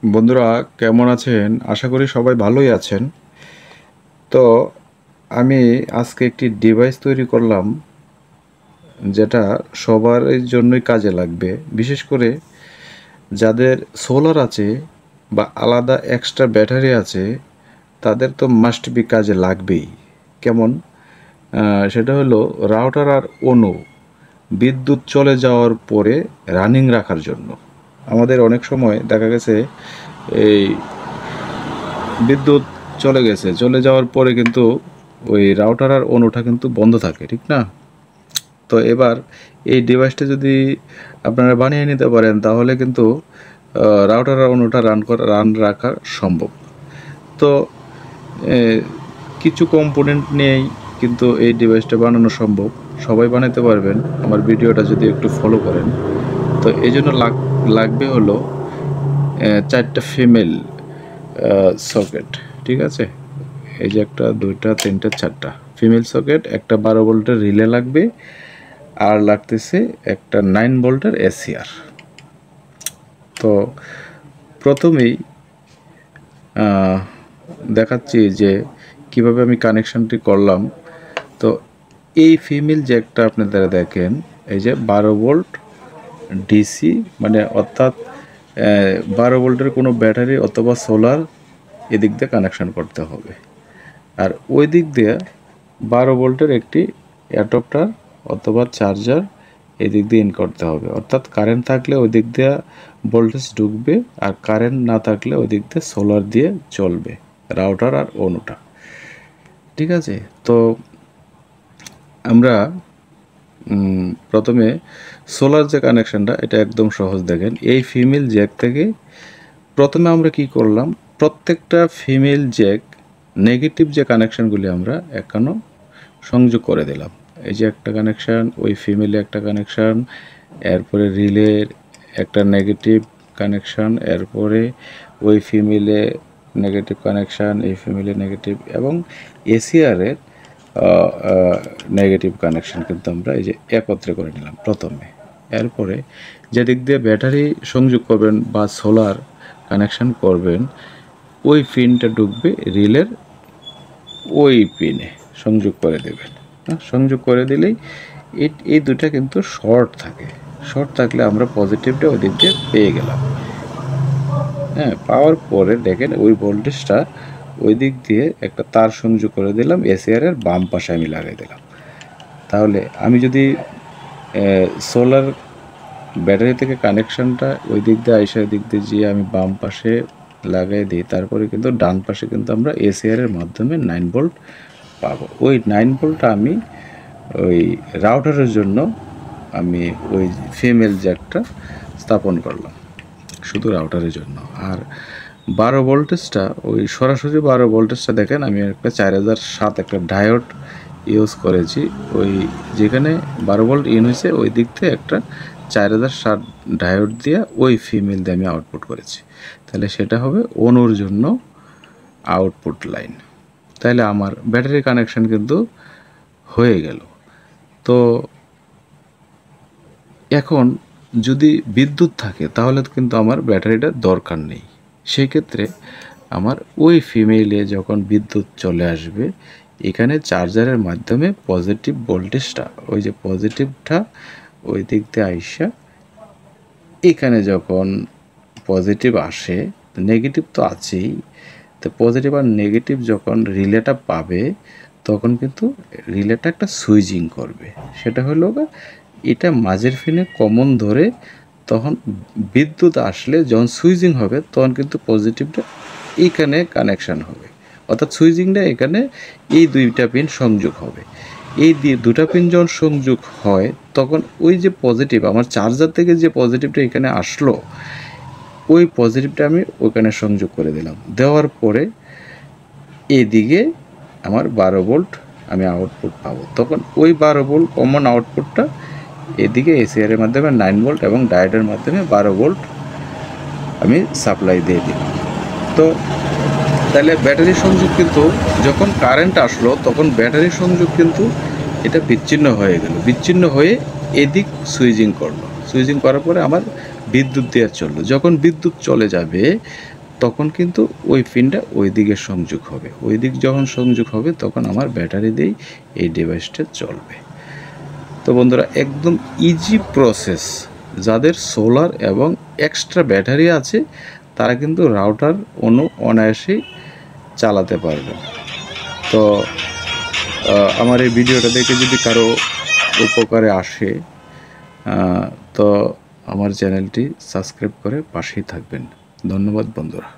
বন্ধুরা কেমন আছেন? আশা করি সবাই ভালোই আছেন। তো আমি আজকে একটি ডিভাইস তৈরি করলাম যেটা সবার জন্যই কাজে লাগবে। বিশেষ করে যাদের সোলার আছে বা আলাদা এক্সট্রা ব্যাটারি আছে তাদের তো মাস্ট বি কাজে লাগবেই। কেমন? সেটা হলো রাউটার আর অনু বিদ্যুৎ চলে যাওয়ার পরে রানিং রাখার জন্য। আমাদের অনেক সময় দেখা গেছে এই বিদ্যুৎ চলে যাওয়ার পরে কিন্তু ওই রাউটার আর অনুটা কিন্তু বন্ধ থাকে, ঠিক না? তো এবার এই ডিভাইসটা যদি আপনারা বানিয়ে নিতে পারেন তাহলে কিন্তু রাউটার আর অনুটা রান রাখা সম্ভব। তো এ, কিছু কম্পোনেন্ট নিয়েই কিন্তু এই ডিভাইসটা বানানো সম্ভব। সবাই বানাতে পারবেন আমার ভিডিওটা যদি একটু ফলো করেন। তো এই জন্য লাগবে হলো 4টা ফিমেল সকেট, ঠিক আছে? এই যে একটা, দুইটা, তিনটা, 4টা ফিমেল সকেট, একটা 12 ভোল্টের রিলে লাগবে, আর লাগতেছে একটা 9 ভোল্টের এসিআর। তো প্রথমেই দেখাচ্ছি যে কিভাবে আমি কানেকশানটি করলাম। তো এই ফিমেল জ্যাকটা আপনারা দেখেন, এই যে 12 ভোল্ট ডিসি, মানে অর্থাৎ 12 ভোল্টের কোনো ব্যাটারি অথবা সোলার এদিক দিয়ে কানেকশান করতে হবে। আর ওই দিক দিয়ে 12 ভোল্টের একটি অ্যাডাপ্টার অথবা চার্জার এদিক দিয়ে ইন করতে হবে। অর্থাৎ কারেন্ট থাকলে ওই দিক দিয়ে ভোল্টেজ ঢুকবে, আর কারেন্ট না থাকলে ওই দিক দিয়ে সোলার দিয়ে চলবে, রাউটার আর অনুটা, ঠিক আছে? তো আমরা প্রথমে সোলার যে কানেকশানটা, এটা একদম সহজ। দেখেন, এই ফিমেল জ্যাক থেকে প্রথমে আমরা কি করলাম, প্রত্যেকটা ফিমেল জ্যাক নেগেটিভ যে কানেকশানগুলি আমরা এখনও সংযোগ করে দিলাম। এই যে একটা কানেকশান, ওই ফিমেলে একটা কানেকশান, এরপরে রিলের একটা নেগেটিভ কানেকশান, এরপরে ওই ফিমেলে নেগেটিভ কানেকশান, এই ফিমেলে নেগেটিভ, এবং এসিআরের নেগেটিভ কানেকশান কিন্তু আমরা এই যে একত্রে করে নিলাম প্রথমে। এরপরে যেদিক দিয়ে ব্যাটারি সংযোগ করবেন বা সোলার কানেকশান করবেন, ওই পিনটা ঢুকবে রিলের ওই পিনে সংযোগ করে দেবেন। সংযোগ করে দিলেই এই দুটা কিন্তু শর্ট থাকে। শর্ট থাকলে আমরা পজিটিভটা ওই দিক দিয়ে পেয়ে গেলাম। হ্যাঁ, পাওয়ার পরে দেখেন ওই ভোল্টেজটা ওই দিক দিয়ে একটা তার সংযোগ করে দিলাম, এসিআরের বাম পাশে আমি লাগাই দিলাম। তাহলে আমি যদি সোলার ব্যাটারি থেকে কানেকশানটা ওই দিক দিয়ে আইসা দিক দিয়ে যেয়ে আমি বাম পাশে লাগাই দিই, তারপরে কিন্তু ডান পাশে কিন্তু আমরা এসিআরের মাধ্যমে 9 ভোল্ট পাবো। ওই 9 ভোল্টটা আমি ওই রাউটারের জন্য আমি ওই ফিমেল জ্যাকটা স্থাপন করলাম শুধু রাউটারের জন্য। আর 12 ভোল্টেজটা, ওই সরাসরি 12 ভোল্টেজটা দেখেন আমি একটা 4007 একটা ডায়োড ইউজ করেছি। ওই যেখানে 12 ভোল্ট ইন হয়েছে ওই দিক থেকে একটা 4007 ডায়োড দিয়ে ওই ফিমেল দিয়ে আমি আউটপুট করেছি। তাহলে সেটা হবে অনুর জন্য আউটপুট লাইন। তাহলে আমার ব্যাটারি কানেকশান কিন্তু হয়ে গেল। তো এখন যদি বিদ্যুৎ থাকে তাহলে কিন্তু আমার ব্যাটারিটা দরকার নেই। সেই ক্ষেত্রে আমার ওই ফিমেলে যখন বিদ্যুৎ চলে আসবে, এখানে চার্জারের মাধ্যমে পজিটিভ ভোল্টেজটা, ওই যে পজিটিভটা ওই দিক দিয়ে আইসা এখানে যখন পজিটিভ আসে, নেগেটিভ তো আছেই, তো পজিটিভ আর নেগেটিভ যখন রিলেটা পাবে তখন কিন্তু রিলেটা একটা সুইচিং করবে। সেটা হলো এটা মাঝের ফিনে কমন ধরে, তখন বিদ্যুৎ আসলে যখন সুইচিং হবে তখন কিন্তু পজিটিভটা এইখানে কানেকশান হবে, অর্থাৎ সুইচিংটা এখানে এই দুইটা পিন সংযোগ হবে। এই দুটা পিন যখন সংযোগ হয় তখন ওই যে পজিটিভ আমার চার্জার থেকে যে পজিটিভটা এখানে আসলো, ওই পজিটিভটা আমি ওইখানে সংযোগ করে দিলাম। দেওয়ার পরে এদিকে আমার 12 ভোল্ট আমি আউটপুট পাবো। তখন ওই 12 ভোল্ট কমন আউটপুটটা এদিকে এসিআরের মাধ্যমে 9 ভোল্ট এবং ডায়োডের মাধ্যমে 12 ভোল্ট আমি সাপ্লাই দিয়ে দিলাম। তো তাহলে ব্যাটারি সংযোগ কিন্তু যখন কারেন্ট আসলো তখন ব্যাটারি সংযোগ কিন্তু এটা বিচ্ছিন্ন হয়ে গেল, বিচ্ছিন্ন হয়ে এদিক সুইচিং করলো। সুইচিং করার পরে আমার বিদ্যুৎ দিয়ে চললো। যখন বিদ্যুৎ চলে যাবে তখন কিন্তু ওই পিনটা ওই দিকে সংযোগ হবে। ওই দিক যখন সংযোগ হবে তখন আমার ব্যাটারি দিয়েই এই ডিভাইসটা চলবে। তো বন্ধুরা, একদম ইজি প্রসেস। যাদের সোলার এবং এক্সট্রা ব্যাটারি আছে তারা কিন্তু রাউটার অনায়াসেই চালাতে পারবে। তো আমার এই ভিডিওটা দেখে যদি কারো উপকারে আসে তো আমার চ্যানেলটি সাবস্ক্রাইব করে পাশেই থাকবেন। ধন্যবাদ বন্ধুরা।